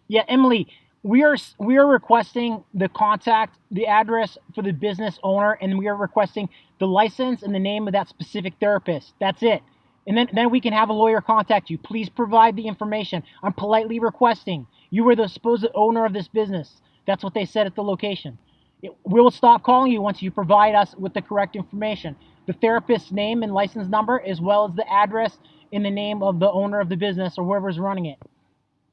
Yeah, Emily, we are requesting the contact, the address for the business owner, and we are requesting the license and the name of that specific therapist. That's it. And then we can have a lawyer contact you. Please provide the information. I'm politely requesting. You were the supposed owner of this business. That's what they said at the location. We will stop calling you once you provide us with the correct information. The therapist's name and license number, as well as the address and the name of the owner of the business or whoever's running it.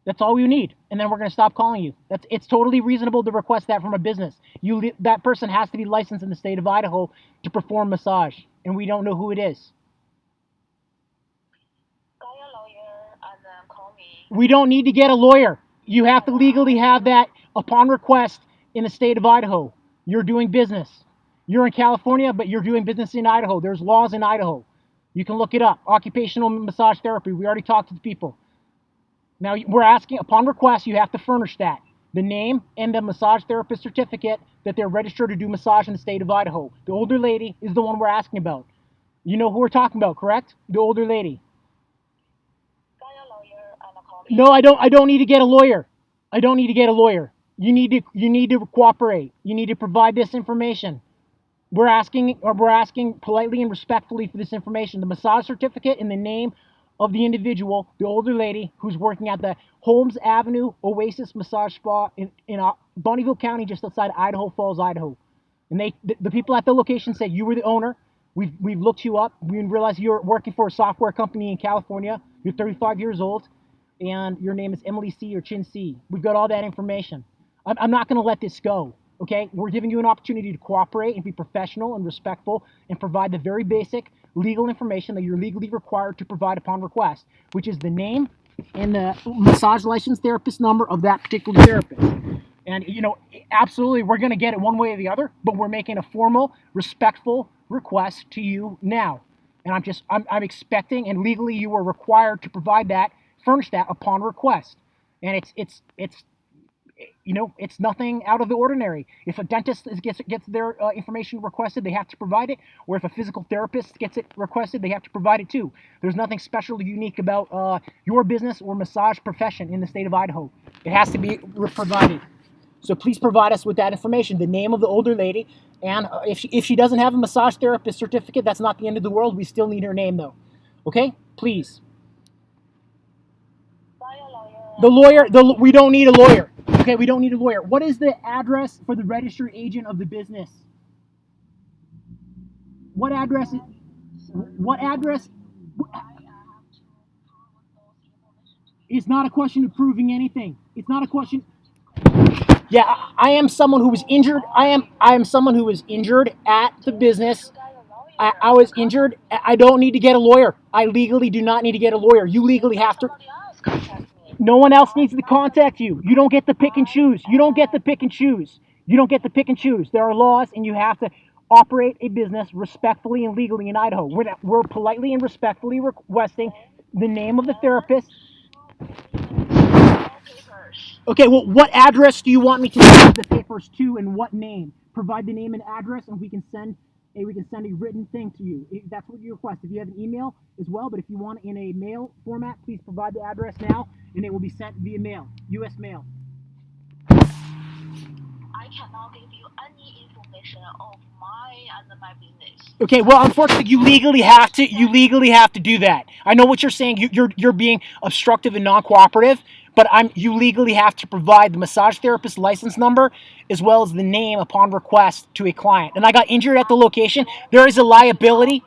That's all you need, and then we're going to stop calling you. It's totally reasonable to request that from a business. That person has to be licensed in the state of Idaho to perform massage, and we don't know who it is. We don't need to get a lawyer. You have to legally have that upon request in the state of Idaho. You're doing business. You're in California, but you're doing business in Idaho. There's laws in Idaho. You can look it up. Occupational massage therapy. We already talked to the people. Now, we're asking, upon request, you have to furnish that. The name and the massage therapist certificate that they're registered to do massage in the state of Idaho. The older lady is the one we're asking about. You know who we're talking about, correct? The older lady. No, I don't need to get a lawyer. I don't need to get a lawyer. You need to cooperate. You need to provide this information. We're asking politely and respectfully for this information. The massage certificate and the name of the individual, the older lady who's working at the Holmes Avenue Oasis Massage Spa in Bonneville County, just outside Idaho Falls, Idaho. And the people at the location said you were the owner. We've looked you up. We realized you're working for a software company in California. You're 35 years old, and your name is Emily C. or Chin C. We've got all that information. I'm not going to let this go. Okay, we're giving you an opportunity to cooperate and be professional and respectful and provide the very basic legal information that you're legally required to provide upon request, which is the name and the massage license therapist number of that particular therapist. And absolutely, we're going to get it one way or the other, but we're making a formal, respectful request to you now. And I'm expecting, and legally you are required to provide that, furnish that upon request. And it's nothing out of the ordinary. If a dentist gets their information requested, they have to provide it. Or if a physical therapist gets it requested, they have to provide it too. There's nothing special or unique about your business or massage profession in the state of Idaho. It has to be provided. So please provide us with that information, the name of the older lady, and if she doesn't have a massage therapist certificate, that's not the end of the world. We still need her name though. Okay, please. We don't need a lawyer. Okay, we don't need a lawyer. What is the address for the registered agent of the business? What address? What address? It's not a question of proving anything. It's not a question. Yeah, I am someone who was injured. I am someone who was injured at the business. I was injured. I don't need to get a lawyer. I legally do not need to get a lawyer. You legally have to. No one else needs to contact you. You don't get to pick and choose. You don't get to pick and choose. You don't get to pick and choose. There are laws, and you have to operate a business respectfully and legally in Idaho. We're politely and respectfully requesting the name of the therapist. Okay, well, what address do you want me to send the papers to, and what name? Provide the name and address, and we can send a written thing to you. If that's what you request. If you have an email as well, but if you want it in a mail format, please provide the address now, and it will be sent via mail, U.S. mail. Okay, well, unfortunately, you legally have to. You legally have to do that. I know what you're saying. You're being obstructive and non-cooperative, but you legally have to provide the massage therapist license number as well as the name upon request to a client. And I got injured at the location. There is a liability.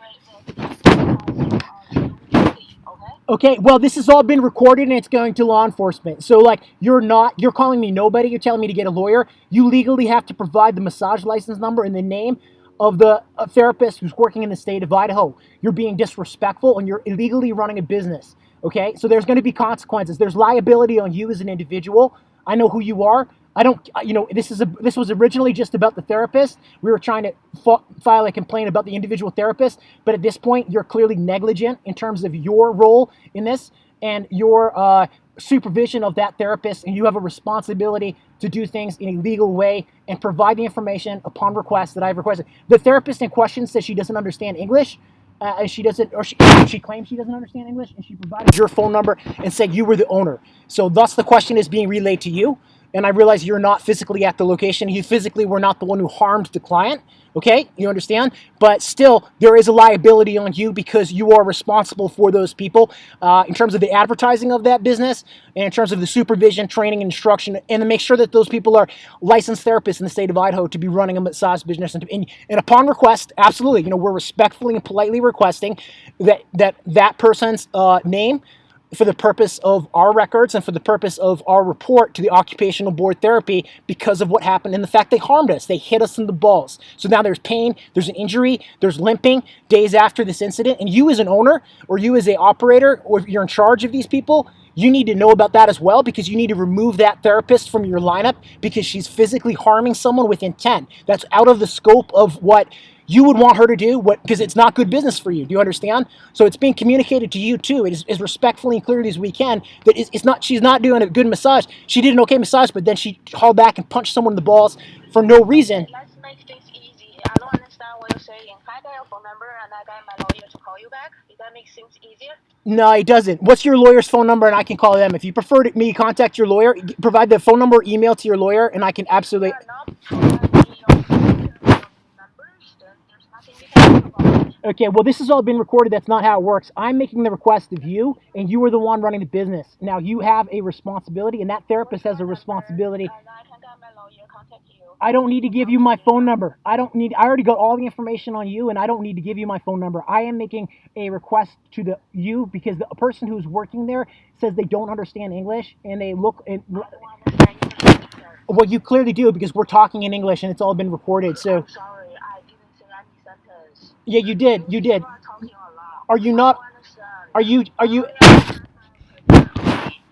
Okay, well, this has all been recorded and it's going to law enforcement. So, like, you're calling me nobody. You're telling me to get a lawyer. You legally have to provide the massage license number and the name of the therapist who's working in the state of Idaho. You're being disrespectful and you're illegally running a business. Okay, so there's going to be consequences. There's liability on you as an individual. I know who you are. I don't, this was originally just about the therapist. We were trying to file a complaint about the individual therapist, but at this point, you're clearly negligent in terms of your role in this and your supervision of that therapist, and you have a responsibility to do things in a legal way and provide the information upon request that I've requested. The therapist in question says she doesn't understand English. and she doesn't, or she claims she doesn't understand English, and she provided your phone number and said you were the owner. So thus the question is being relayed to you. And I realize you're not physically at the location. You physically were not the one who harmed the client. Okay, you understand? But still, there is a liability on you because you are responsible for those people in terms of the advertising of that business and in terms of the supervision, training, and instruction, and to make sure that those people are licensed therapists in the state of Idaho to be running a massage business. And upon request, absolutely, we're respectfully and politely requesting that person's name for the purpose of our records and for the purpose of our report to the occupational board therapy because of what happened and the fact they harmed us. They hit us in the balls. So now there's pain, there's an injury, there's limping days after this incident. And you as an owner or you as an operator or if you're in charge of these people, you need to know about that as well because you need to remove that therapist from your lineup because she's physically harming someone with intent. That's out of the scope of what you would want her to do because it's not good business for you. Do you understand? So it's being communicated to you too. It is as respectfully and clearly as we can that it's not. She's not doing a good massage. She did an okay massage, but then she hauled back and punched someone in the balls for no reason. Let's make things easy. I don't understand what you're saying. Can I get your phone number and I get my lawyer to call you back? Does that make things easier? No, it doesn't. What's your lawyer's phone number and I can call them? If you prefer me to contact your lawyer, provide the phone number or email to your lawyer and I can absolutely. Okay, well, this has all been recorded. That's not how it works. I'm making the request of you, and you are the one running the business. Now, you have a responsibility, and that therapist has a responsibility. I don't need to give you my phone number. I already got all the information on you, and I don't need to give you my phone number. I am making a request to you because the person who's working there says they don't understand English, and they look and. Well, you clearly do because we're talking in English, and it's all been recorded. So. I'm sorry, I didn't say any sentence. Yeah, you did. You did. Are you not? Are you?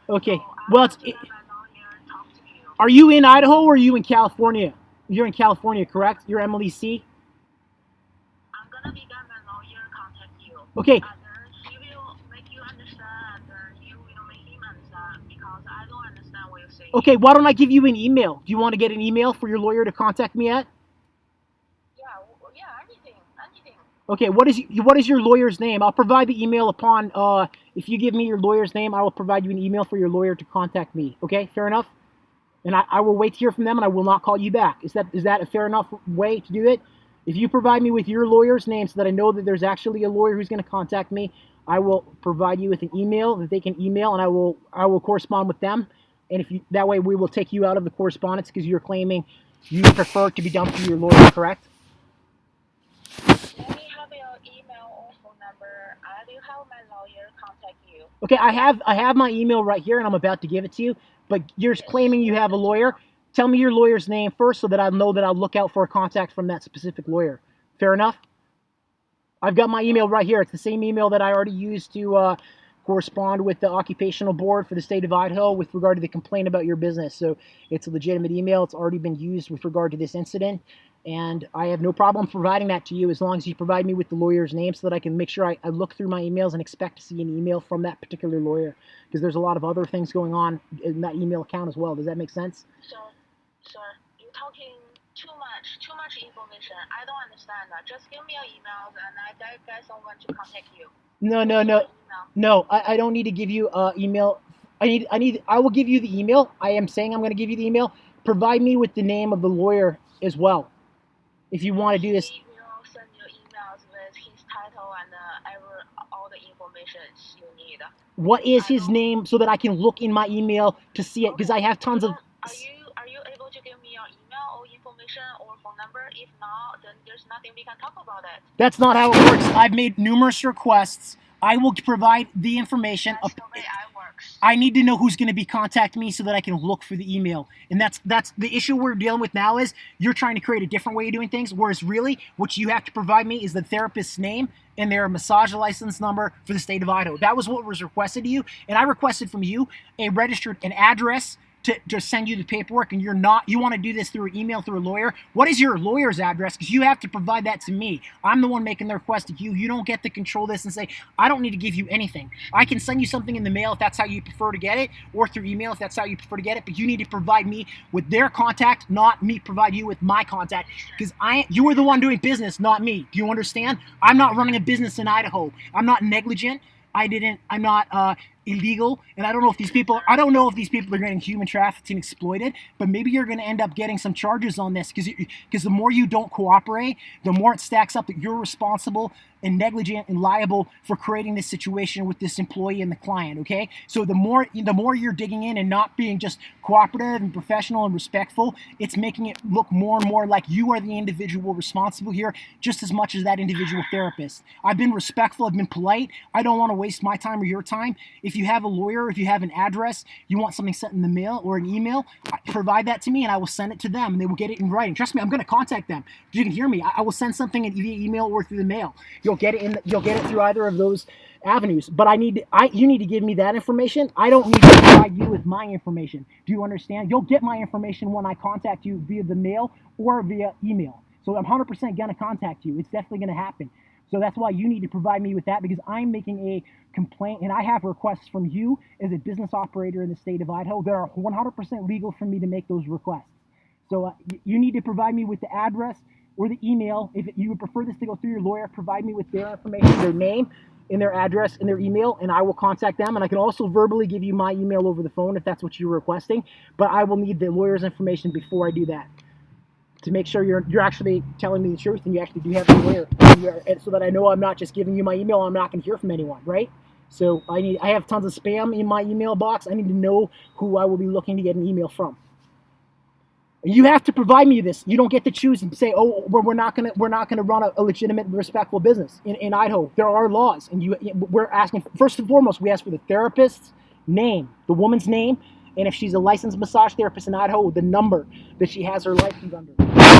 Okay. Well, are you in Idaho or are you in California? You're in California, correct? You're Emily C. I'm gonna get my lawyer contact you. Okay. And he will make you understand, and you will make him understand because I don't understand what you're saying. Okay. Why don't I give you an email? Do you want to get an email for your lawyer to contact me at? Yeah, anything. Okay, what is your lawyer's name? I'll provide the email upon if you give me your lawyer's name, I will provide you an email for your lawyer to contact me. Okay, fair enough? And I will wait to hear from them and I will not call you back. Is that a fair enough way to do it? If you provide me with your lawyer's name so that I know that there's actually a lawyer who's going to contact me, I will provide you with an email that they can email and I will correspond with them. And that way we will take you out of the correspondence because you're claiming you prefer to be done through your lawyer, correct? Let me have your email or phone number. I will have my lawyer contact you. Okay, I have my email right here, and I'm about to give it to you. But you're claiming you have a lawyer. Tell me your lawyer's name first, so that I'll know that I'll look out for a contact from that specific lawyer. Fair enough? I've got my email right here. It's the same email that I already used to correspond with the occupational board for the state of Idaho with regard to the complaint about your business. So it's a legitimate email. It's already been used with regard to this incident. And I have no problem providing that to you as long as you provide me with the lawyer's name so that I can make sure I look through my emails and expect to see an email from that particular lawyer. Because there's a lot of other things going on in that email account as well. Does that make sense? Sir, you're talking too much information. I don't understand that. Just give me your emails and I get someone to contact you. No, I don't need to give you email. I will give you the email. I am saying I'm going to give you the email. Provide me with the name of the lawyer as well. If you want to do this. He will send you emails with his title and all the information you need. What is his name so that I can look in my email to see it? Because I have tons of. Are you able to give me your email or information or phone number? If not, then there's nothing we can talk about it. That's not how it works. I've made numerous requests. I will provide the information. That's the way it works. I need to know who's going to be contacting me so that I can look for the email. And that's the issue we're dealing with now is you're trying to create a different way of doing things, whereas really what you have to provide me is the therapist's name and their massage license number for the state of Idaho. That was what was requested to you. And I requested from you an address to send you the paperwork, and you want to do this through email, through a lawyer, what is your lawyer's address? Because you have to provide that to me. I'm the one making the request to you. You don't get to control this and say, I don't need to give you anything. I can send you something in the mail if that's how you prefer to get it, or through email if that's how you prefer to get it, but you need to provide me with their contact, not me provide you with my contact, because you are the one doing business, not me. Do you understand? I'm not running a business in Idaho. I'm not negligent. I'm not illegal, and I don't know if these people are getting human trafficked and exploited, but maybe you're going to end up getting some charges on this, because the more you don't cooperate, the more it stacks up that you're responsible and negligent and liable for creating this situation with this employee and the client. Okay, so the more you're digging in and not being just cooperative and professional and respectful, it's making it look more and more like you are the individual responsible here, just as much as that individual therapist. I've been respectful, I've been polite. I don't want to waste my time or your time. If you have a lawyer, if you have an address, you want something sent in the mail or an email, provide that to me and I will send it to them and they will get it in writing. Trust me, I'm going to contact them. You can hear me. I will send something via email or through the mail. You'll get it through either of those avenues. But you need to give me that information. I don't need to provide you with my information. Do you understand? You'll get my information when I contact you via the mail or via email. So I'm 100% going to contact you. It's definitely going to happen. So that's why you need to provide me with that, because I'm making a complaint and I have requests from you as a business operator in the state of Idaho that are 100% legal for me to make those requests. So you need to provide me with the address or the email. If you would prefer this to go through your lawyer, provide me with their information, their name and their address and their email, and I will contact them. And I can also verbally give you my email over the phone if that's what you're requesting, but I will need the lawyer's information before I do that, to make sure you're actually telling me the truth and you actually do have a lawyer, so that I know I'm not just giving you my email and I'm not going to hear from anyone, right? So I have tons of spam in my email box. I need to know who I will be looking to get an email from. You have to provide me this. You don't get to choose and say, "Oh, we're not gonna run a legitimate, respectful business in Idaho." There are laws, and we're asking, first and foremost, we ask for the therapist's name, the woman's name, and if she's a licensed massage therapist in Idaho, the number that she has her license under.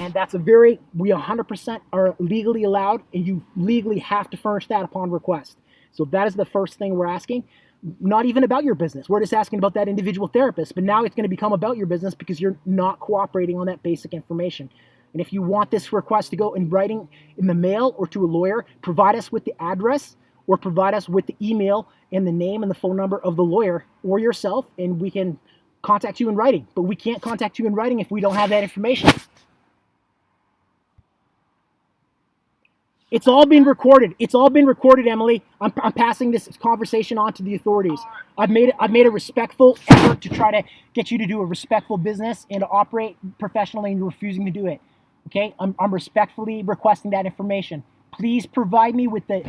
And that's we 100% are legally allowed, and you legally have to furnish that upon request. So that is the first thing we're asking. Not even about your business. We're just asking about that individual therapist, but now it's going to become about your business because you're not cooperating on that basic information. And if you want this request to go in writing in the mail or to a lawyer, provide us with the address or provide us with the email and the name and the phone number of the lawyer or yourself, and we can contact you in writing. But we can't contact you in writing if we don't have that information. It's all been recorded. It's all been recorded, Emily. I'm passing this conversation on to the authorities. I've made a respectful effort to try to get you to do a respectful business and to operate professionally, and you're refusing to do it. Okay? I'm respectfully requesting that information. Please provide me with the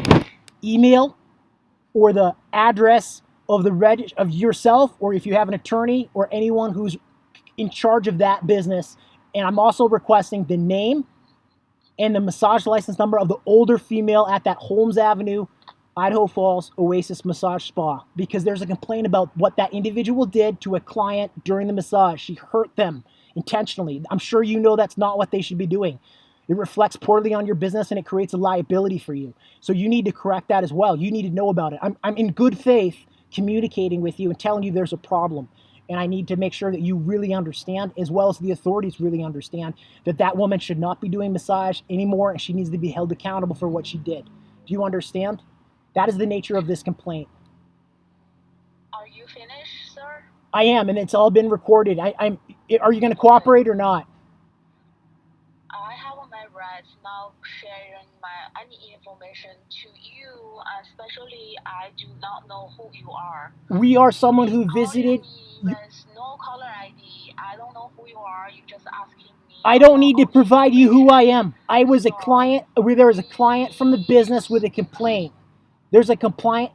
email or the address of of yourself, or if you have an attorney or anyone who's in charge of that business. And I'm also requesting the name and the massage license number of the older female at that Holmes Avenue, Idaho Falls Oasis Massage Spa, because there's a complaint about what that individual did to a client during the massage. She hurt them intentionally. I'm sure you know that's not what they should be doing. It reflects poorly on your business and it creates a liability for you. So you need to correct that as well. You need to know about it. I'm in good faith communicating with you and telling you there's a problem. And I need to make sure that you really understand, as well as the authorities really understand, that that woman should not be doing massage anymore and she needs to be held accountable for what she did. Do you understand? That is the nature of this complaint. Are you finished, sir? I am, and it's all been recorded. Are you going to cooperate or not? I have my rights not sharing any information to you, especially I do not know who you are. We are someone who visited. There's no caller ID. I don't know who you are. You just asking me. I don't need to provide you who I am. I was a client. There was a client from the business with a complaint. There's a complaint.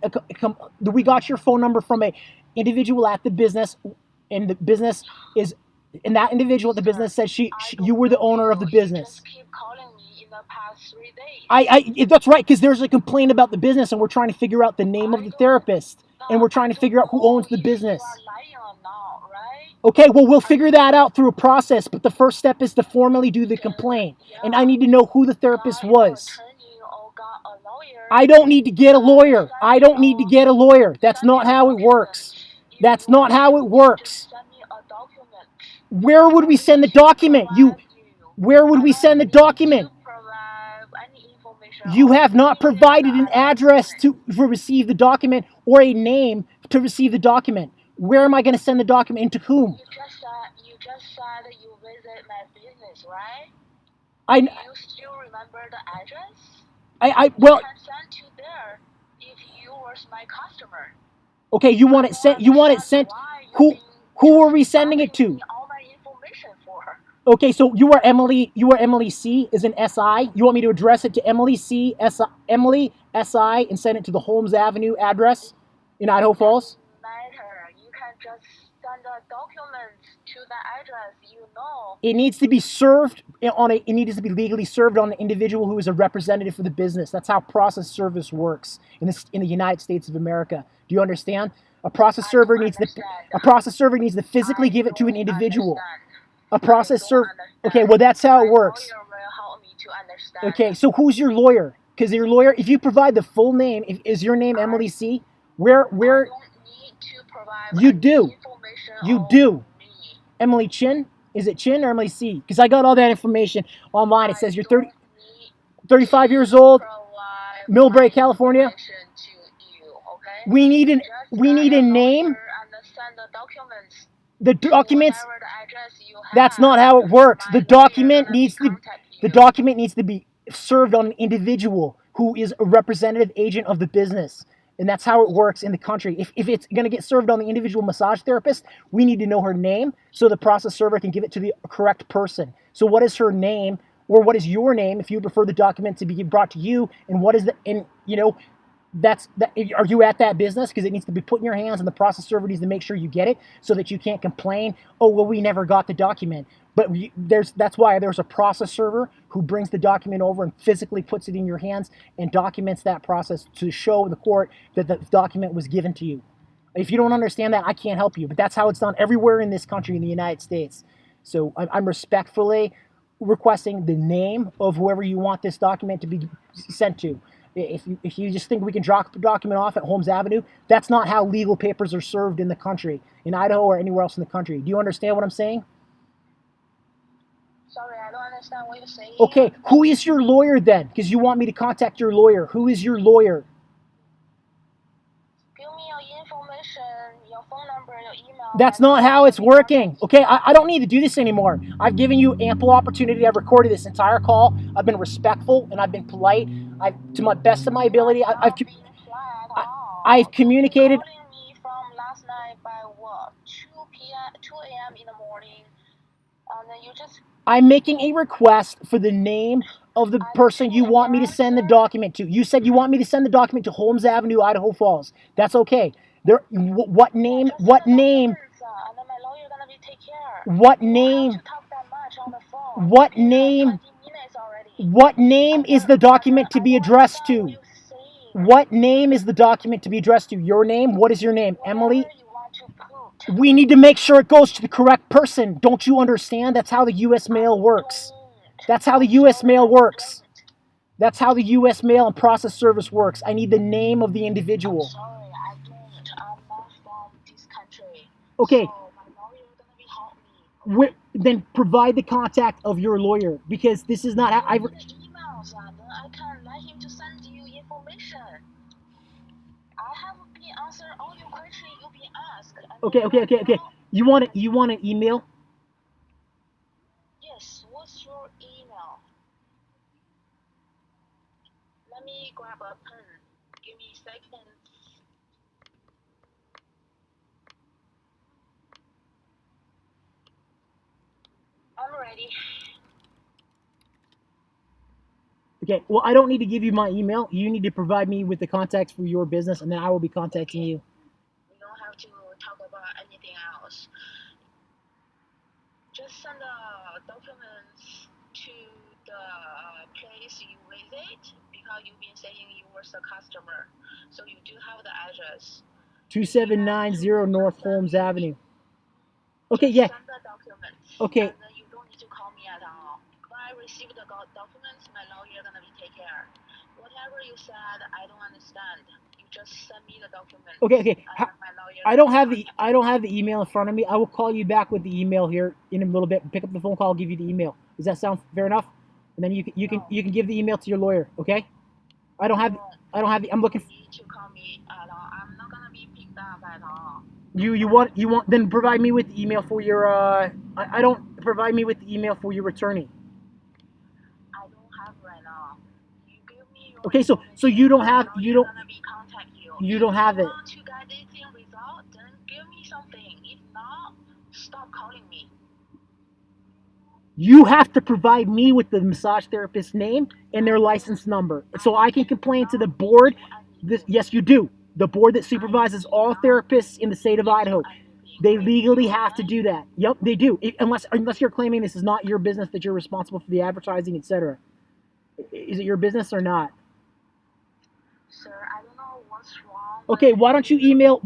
We got your phone number from a individual at the business, and the business is. And that individual at the business said you were the owner of the business. Just keep calling me in the past 3 days. That's right, because there's a complaint about the business, and we're trying to figure out the name of the therapist, and we're trying to figure out who owns the business. You are lying or not, right? Okay, well, we'll figure that out through a process, but the first step is to formally do the complaint, and I need to know who the therapist was. I don't need to get a lawyer. I don't need to get a lawyer. That's not how it works. That's not how it works. Where would I we send the need to document? provide you. Where would I we don't send the need document? to provide any information You of have not me and provided an other address business. to receive the document or a name to receive the document. Where am I going to send the document and to whom? You just said you visit my business, right? Do I, you still remember the address? I well, can send to there if you was my customer. okay, you I want it don't sent. You want it understand sent. why you Who, been who are just we sending it asking to? me all my information for. Okay, so you are Emily. You are Emily C. Is an SI. You want me to address it to Emily C. S. Emily SI and send it to the Holmes Avenue address in Idaho It doesn't Falls? matter. You can just send the documents to the address you know. It needs to be served on a. It needs to be legally served on an individual who is a representative for the business. That's how process service works in the United States of America. Do you understand? A process I server don't needs the understand. a process server needs to physically I give it to an don't individual. understand. A I process don't server. Okay, understand. well that's how it My works. lawyer will help me to understand. Okay, so who's your lawyer? Because your lawyer, if you provide the full name, is your name I Emily C? Where I where don't need to provide you any do information you of do me. Emily Chin? Is it Chin or Emily C? Because I got all that information online. It I says you're don't need 35 years to old, provide my Millbrae, California. information to you, okay? Just We get need a a name. lawyer and send the documents The to documents. whatever the address you That's have. not how it works. My lawyer gonna be contact The you. document needs to be served on an individual who is a representative agent of the business. And that's how it works in the country. If it's going to get served on the individual massage therapist, we need to know her name so the process server can give it to the correct person. So what is her name, or what is your name if you prefer the document to be brought to you, and what is the, and that's that. Are you at that business? Because it needs to be put in your hands, and the process server needs to make sure you get it, so that you can't complain. Oh well, we never got the document. But that's why there's a process server who brings the document over and physically puts it in your hands and documents that process to show the court that the document was given to you. If you don't understand that, I can't help you. But that's how it's done everywhere in this country, in the United States. So I'm respectfully requesting the name of whoever you want this document to be sent to. If you just think we can drop the document off at Holmes Avenue, that's not how legal papers are served in the country, in Idaho or anywhere else in the country. Do you understand what I'm saying? Sorry, I don't understand what you're saying. Okay, who is your lawyer then? Because you want me to contact your lawyer. Who is your lawyer? Give me your information, your phone number, your email. That's not how it's working. Okay, I don't need to do this anymore. I've given you ample opportunity. I've recorded this entire call. I've been respectful and I've been polite. To my best of my ability, I've communicated. You've been calling me from last night by what? 2 a.m. in the morning, and then you just. I'm making a request for the name of the person you want me to send the document to. You said you want me to send the document to Holmes Avenue, Idaho Falls. That's okay. What name? What name? And then my lawyer gonna be take care. What You don't have name? to talk that much on the phone. What Been like name? 20 minutes already. What name is the document to I be don't addressed understand what to? you're saying. What name is the document to be addressed to? Your name? What is your name? Whatever Emily? you want to put. We need to make sure it goes to the correct person. Don't you understand? That's how the U.S. mail works. That's how the U.S. mail works. That's how the U.S. mail and process service works. I need the name of the individual. Sorry, I don't. I'm not from this country. Okay. So my lawyer gonna be help me. Then provide the contact of your lawyer, because this is not how I've. The emails, then I can let him to send you information. I have been answer all your questions you've been asked. Okay. You want an email? Yes. What's your email? Let me grab a pen. Give me a second. I'm ready. Okay. Well, I don't need to give you my email. You need to provide me with the contacts for your business, and then I will be contacting you. We don't have to talk about anything else. Just send the documents to the place you visit, because you've been saying you were the customer. So you do have the address. 2790 North Holmes Avenue. Okay, Just yeah. send the documents. Okay. And then you don't need to call me at all. When I receive the documents, my lawyer gonna be take care. Whatever you said, I don't understand. You just send me the documents. Okay. And my lawyer. I don't have the email in front of me. I will call you back with the email here in a little bit. Pick up the phone call. I'll give you the email. Does that sound fair enough? And then you can give the email to your lawyer. Okay. I don't have the. I'm looking. You need to call me at all. I'm not gonna be picked up at all. You want then provide me with the email for your I don't provide me with the email for your attorney. I don't have right now. You give me your Okay, so you don't have you don't gonna be contact you. you don't have If it. you want to get this thing resolved, then give me something. If not, stop calling me. You have to provide me with the massage therapist's name and their license number, so I can complain to the board. Yes, you do. The board that supervises all therapists in the state of Idaho. They legally have to do that. Yep, they do. Unless you're claiming this is not your business, that you're responsible for the advertising, etc. Is it your business or not? Sir, I don't know what's wrong. Okay, why don't you email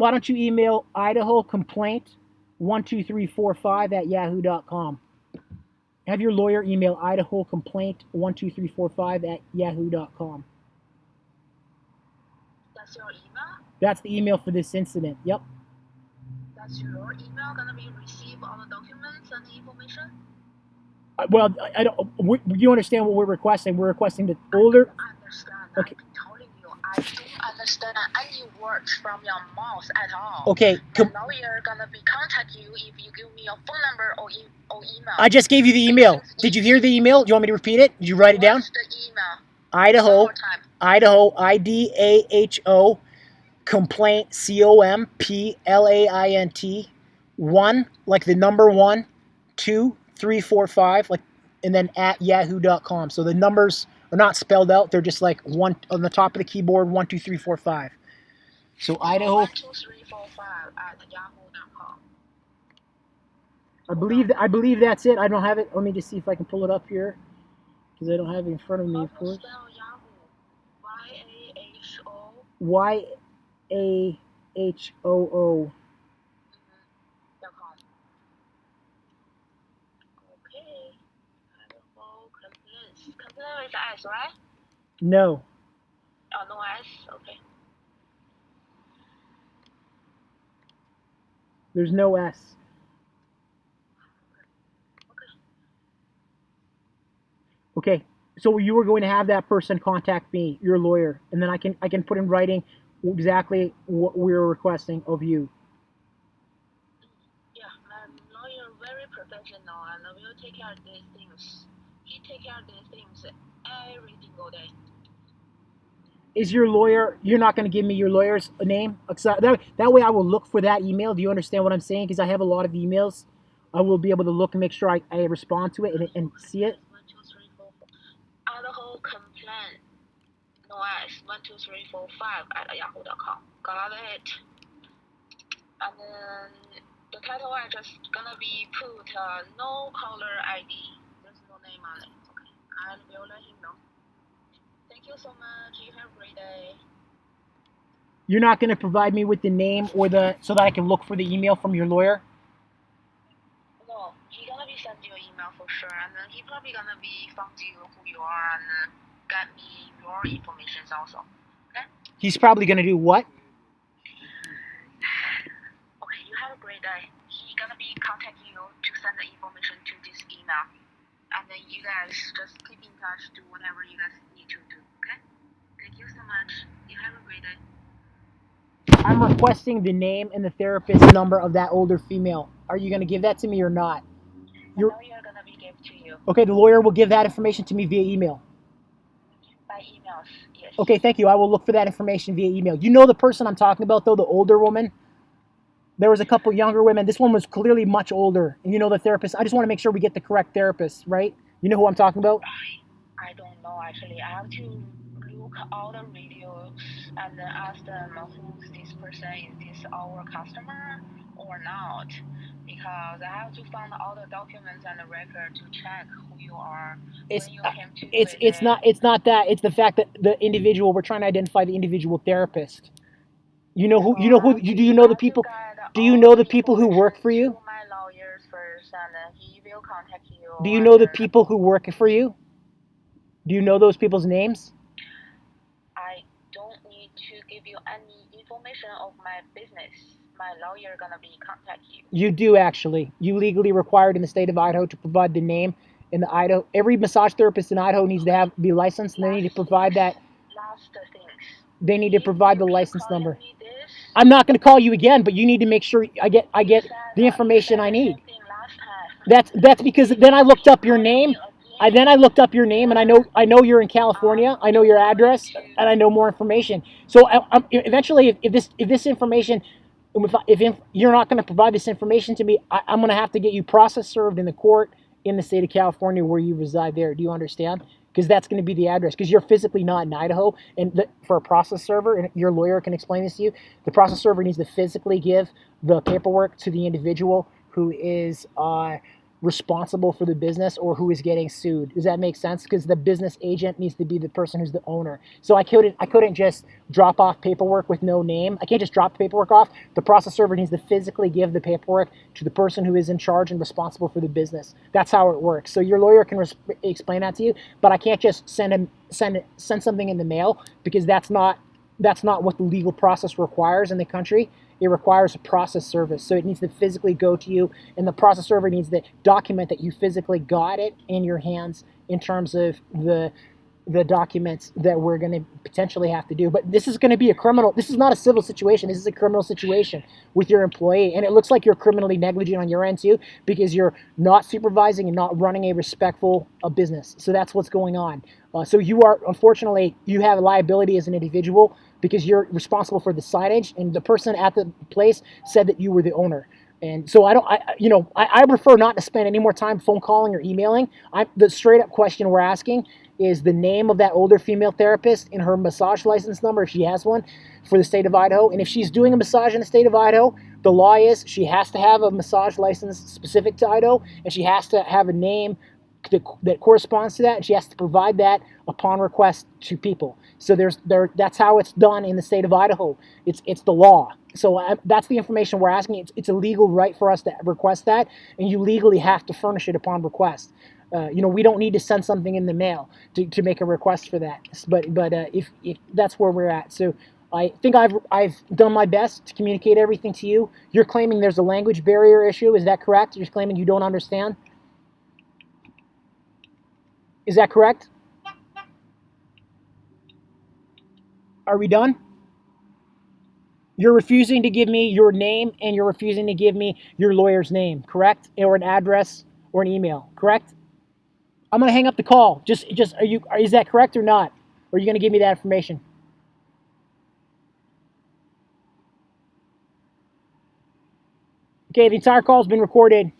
Idaho complaint 12345 at yahoo.com. Have your lawyer email Idaho complaint 12345 at yahoo.com. That's your email? That's the email for this incident. Yep. That's your email gonna be receive all the documents and the information? Well, I don't. You understand what we're requesting? We're requesting the older. I understand. Okay. I've been telling you, I don't understand any words from your mouth at all. Okay. The lawyer gonna be contact you if you give me your phone number or email. I just gave you the email. Did you hear the email? Do you want me to repeat it? Did you write it down? What's the email? Idaho. One more time. Idaho. IDAHO. Complaint. COMPLAINT. 1 like the number 1, 2, 3, 4, 5 like, and then at yahoo.com. So the numbers are not spelled out. They're just like one on the top of the keyboard. 1, 2, 3, 4, 5. So Idaho. 1, 2, 3, 4, 5 at yahoo.com. I believe that's it. I don't have it. Let me just see if I can pull it up here, because I don't have it in front of me, of course. YAHO. Okay. Complaints. Complaint with S, right? No. Oh, no S? Okay. There's no S. Okay. So you were going to have that person contact me, your lawyer, and then I can put in writing exactly what we're requesting of you. Yeah, my lawyer very professional and will take care of these things. He take care of these things every single day. Is your lawyer? You're not going to give me your lawyer's name? That way I will look for that email. Do you understand what I'm saying? Because I have a lot of emails. I will be able to look and make sure I respond to it and see it. 1, 2, 3, 4, 5. Idaho complaint. No S. 1, 2, 3, 4, 5 at yahoo.com. Got it. And then the title I just gonna be put no caller ID. There's no name on it. Okay. I will let him know. Thank you so much. You have a great day. You're not going to provide me with the name or so that I can look for the email from your lawyer? No, he gonna be send you an email for sure, and then he probably gonna be found you who you are and get me your information also. Okay? He's probably going to do what? Okay, you have a great day. He gonna be contacting you to send the information to this email. And then you guys just keep in touch, do whatever you guys need to do, okay? Thank you so much. You have a great day. I'm requesting the name and the therapist number of that older female. Are you going to give that to me or not? The lawyer gonna be give to you. Okay, the lawyer will give that information to me via email. By emails, yes. Okay, thank you. I will look for that information via email. You know the person I'm talking about, though, the older woman? There was a couple younger women. This one was clearly much older. And you know the therapist. I just want to make sure we get the correct therapist, right? You know who I'm talking about? I don't know, actually. I have to look all the videos and then ask them who's this person. Is this our customer or not? Because I have to find all the documents and the record to check who you are when you came to it's not that. It's the fact that the individual, we're trying to identify the individual therapist. Do you know the people? Do you know the people who work for you? My lawyers first, and then he will contact you. Do you know the people who work for you? Do you know those people's names? I don't need to give you any information of my business, my lawyer gonna be contact you. You do actually. You legally required in the state of Idaho to provide the name in the Idaho. Every massage therapist in Idaho needs to be licensed, and they need to provide that. Last things. They need to provide the license number. Me this, I'm not going to call you again, but you need to make sure I get the information I need. That's because then I looked up your name. Then I looked up your name, and I know you're in California. I know your address, and I know more information. So eventually, if this information, if you're not going to provide this information to me, I'm going to have to get you process served in the court in the state of California where you reside there. Do you understand? Because that's going to be the address. Because you're physically not in Idaho, and for a process server, and your lawyer can explain this to you, the process server needs to physically give the paperwork to the individual who is responsible for the business or who is getting sued. Does that make sense? Because the business agent needs to be the person who's the owner. So I couldn't just drop off paperwork with no name. I can't just drop the paperwork off. The process server needs to physically give the paperwork to the person who is in charge and responsible for the business. That's how it works. So your lawyer can explain that to you, but I can't just send something in the mail, because that's not what the legal process requires in the country. It requires a process service. So it needs to physically go to you, and the process server needs to document that you physically got it in your hands in terms of the documents that we're going to potentially have to do. But this is going to be this is not a civil situation. This is a criminal situation with your employee. And it looks like you're criminally negligent on your end too, because you're not supervising and not running a respectful business. So that's what's going on. So unfortunately, you have a liability as an individual because you're responsible for the signage, and the person at the place said that you were the owner. And so I prefer not to spend any more time phone calling or emailing. The straight up question we're asking is the name of that older female therapist and her massage license number, if she has one, for the state of Idaho. And if she's doing a massage in the state of Idaho, the law is she has to have a massage license specific to Idaho, and she has to have a name that corresponds to that, and she has to provide that upon request to people. So that's how it's done in the state of Idaho. It's the law. So that's the information we're asking. It's a legal right for us to request that, and you legally have to furnish it upon request. We don't need to send something in the mail to make a request for that. But if that's where we're at. So I think I've done my best to communicate everything to you. You're claiming there's a language barrier issue. Is that correct? You're claiming you don't understand? Is that correct? Are we done? You're refusing to give me your name, and you're refusing to give me your lawyer's name, correct? Or an address or an email, correct? I'm going to hang up the call. Is that correct or not? Or are you going to give me that information? Okay, the entire call has been recorded.